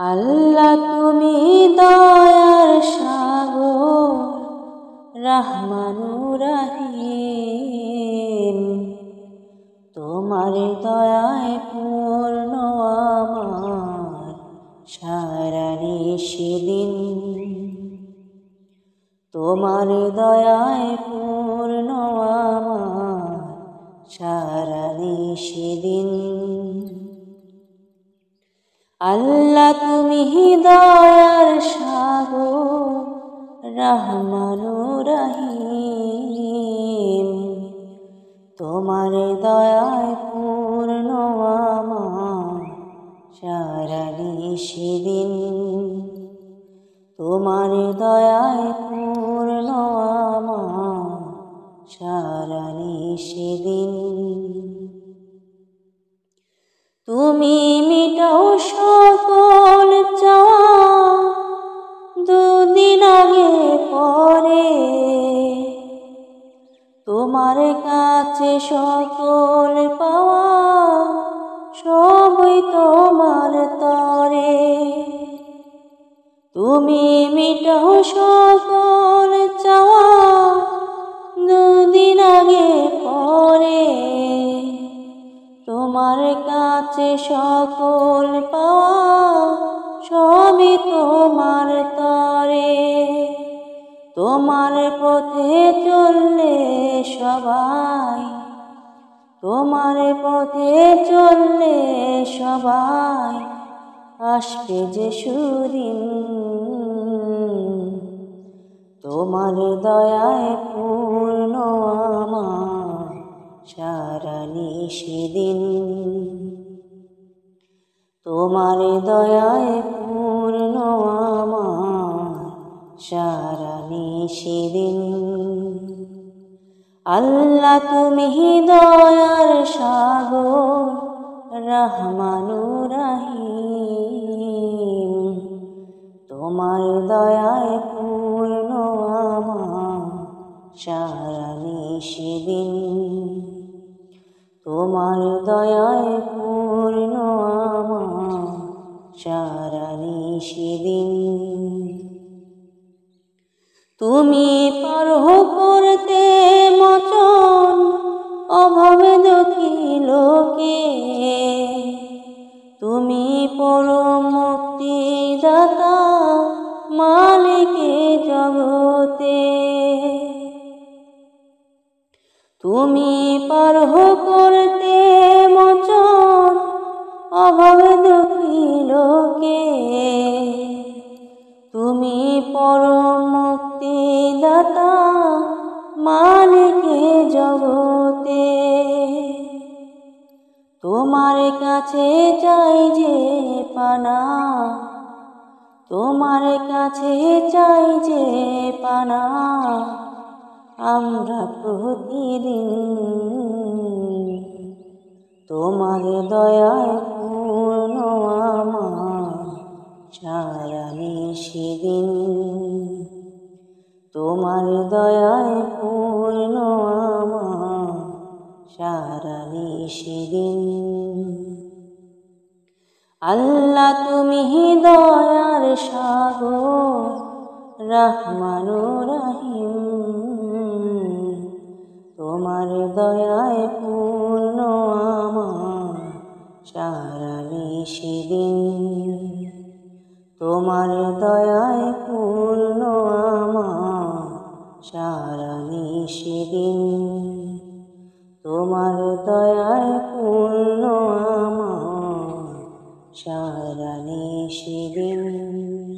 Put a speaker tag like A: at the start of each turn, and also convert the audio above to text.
A: আল্লাহ তুমি দয়ার সাগর, রহমানুর রহিম। তোমার দয়ায় পূর্ণ আমার সারা নিশিদিন। তোমার দয়ায় পূর্ণ আমার সারা নিশিদিন। আল্লাহ তুমি দয়ার সাগর, রহমানুর রহিম। তোমার দয়ায় পূর্ণ আমার সারা নিশিদিন। তোমার দয়ায় পূর্ণ আমার সারা নিশিদিন। তুমি মিটাও সকল চাওয়া, দুদিন আগে পরে। তোমার কাছে সকল পাওয়া, সবই তোমার তরে। তুমি মিটাও সকল চাওয়া, দুদিন আগে পরে। তোমার কাছে সকল পাওয়া, সবই তোমার তরে। তোমার পথে চললে সবাই, তোমার পথে চললে সবাই আসবে যে সুদিন। তোমার দয়ায় পূর্ণ আমার সারা নিশিদিন। তোমার দয়ায় পূর্ণ আমার সারা নিশিদিন। আল্লাহ তুমি দয়ার সাগর, রহমানুর রহিম। তোমার দয়ায় পূর্ণ আমার সারা নিশিদিন। তোমার দয়ায় পূর্ণ আমার সারা নিশিদিন। তুমি পারো করতে মোচন অভাবে দুঃখী লোকে। তুমি পরম মুক্তিদাতা, মালিকে জগতে। তুমি পারো করতে মোচন অভাবে দুঃখী লোকে। তুমি পরম মুক্তিদাতা, মালিকে জগতে। তোমার কাছে চাই যে পানা, তোমার কাছে চাই যে পানা আমরা প্রতিদিন। তোমার দয়ায় পূর্ণ আমার সারা নিশিদিন। তোমার দয়ায় পূর্ণ আমার সারা নিশিদিন। আল্লাহ তুমি দয়ার সাগর, রহমানুর রহিম। তোমার দয়ায় পূর্ণ আমার সারা নিশিদিন। তোমার দয়ায় পূর্ণ আমার সারা নিশিদিন। তোমার দয়ায় পূর্ণ আমার সারা নিশিদিন।